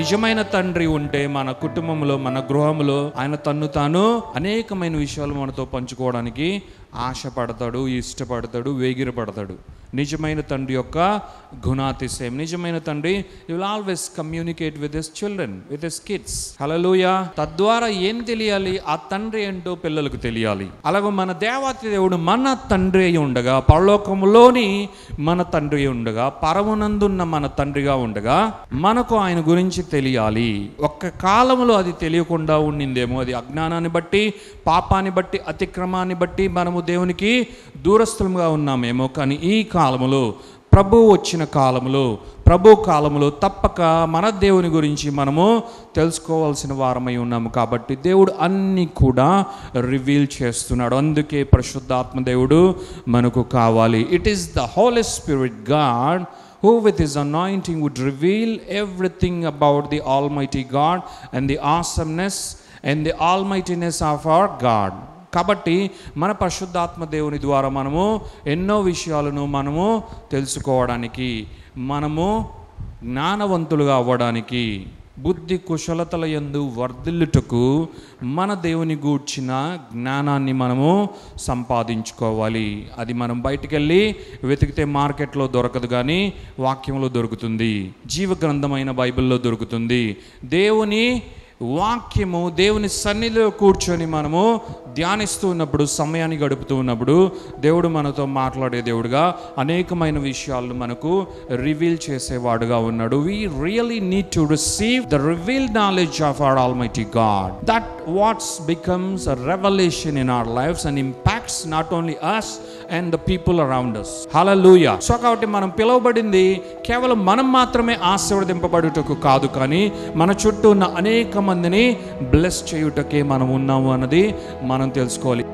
నిజమైన తండ్రి ఉంటే మన కుటుంబంలో, మన గృహంలో ఆయన తన్ను తాను అనేకమైన విషయాలు మనతో పంచుకోవడానికి ఆశపడతాడు, ఇష్టపడతాడు, వేగిరపడతాడు. నిజమైన తండ్రి యొక్క గుణాతిశయం. నిజమైన తండ్రి will always communicate with his children, with his kids. Hallelujah. తద్వారా ఏం తెలియాలి? ఆ తండ్రి ఏంటో పిల్లలకు తెలియాలి. అలాగే మన దేవాతి దేవుడు మన తండ్రి అయి ఉండగా, పరలోకములోని మన తండ్రి ఉండగా, పరమునందున్న మన తండ్రిగా ఉండగా మనకు ఆయన గురించి తెలియాలి. ఒక్క కాలంలో అది తెలియకుండా ఉండిందేమో. అది అజ్ఞానాన్ని బట్టి, పాపాన్ని బట్టి, అతిక్రమాన్ని బట్టి మనము దేవునికి దూరస్థులుగా ఉన్నామేమో. కానీ ఈ కాలములో, ప్రభు వచ్చిన కాలములో, ప్రభు కాలములో తప్పక మన దేవుని గురించి మనము తెలుసుకోవాల్సిన వారమై ఉన్నాము. కాబట్టి దేవుడు అన్నీ కూడా రివీల్ చేస్తున్నాడు. అందుకే పరిశుద్ధాత్మ దేవుడు మనకు కావాలి. It is the holy spirit God who with his anointing would reveal everything about the Almighty God and the awesomeness and the almightiness of our God. కాబట్టి మన పరిశుద్ధాత్మ దేవుని ద్వారా మనము ఎన్నో విషయాలను మనము తెలుసుకోవడానికి, మనము జ్ఞానవంతులుగా అవ్వడానికి, బుద్ధి కుశలతల యందు వర్ధిల్లుటకు మన దేవుని గూర్చిన జ్ఞానాన్ని మనము సంపాదించుకోవాలి. అది మనం బయటికి వెళ్ళి వెతికితే మార్కెట్లో దొరకదు, కానీ వాక్యంలో దొరుకుతుంది. జీవ గ్రంథమైన బైబిల్లో దొరుకుతుంది. దేవుని వాక్యము, దేవుని సన్నిధిలో కూర్చొని మనము ధ్యానిస్తూ ఉన్నప్పుడు, సమయాన్ని గడుపుతూ ఉన్నప్పుడు దేవుడు మనతో మాట్లాడే దేవుడుగా అనేకమైన విషయాలను మనకు రివీల్ చేసేవాడుగా ఉన్నాడు. We really need to receive the revealed knowledge of our Almighty God. That what becomes a revelation in our lives and impacts not only us and the people around us. Hallelujah. So కాబట్టి మనం పిలువబడింది కేవలం మనం మాత్రమే ఆశీర్వదింపబడుటకు కాదు, కానీ మన చుట్టూ ఉన్న అనేక మందిని బ్లెస్ చేయుటకే మనం ఉన్నాము అన్నది మనం తెలుసుకోవాలి.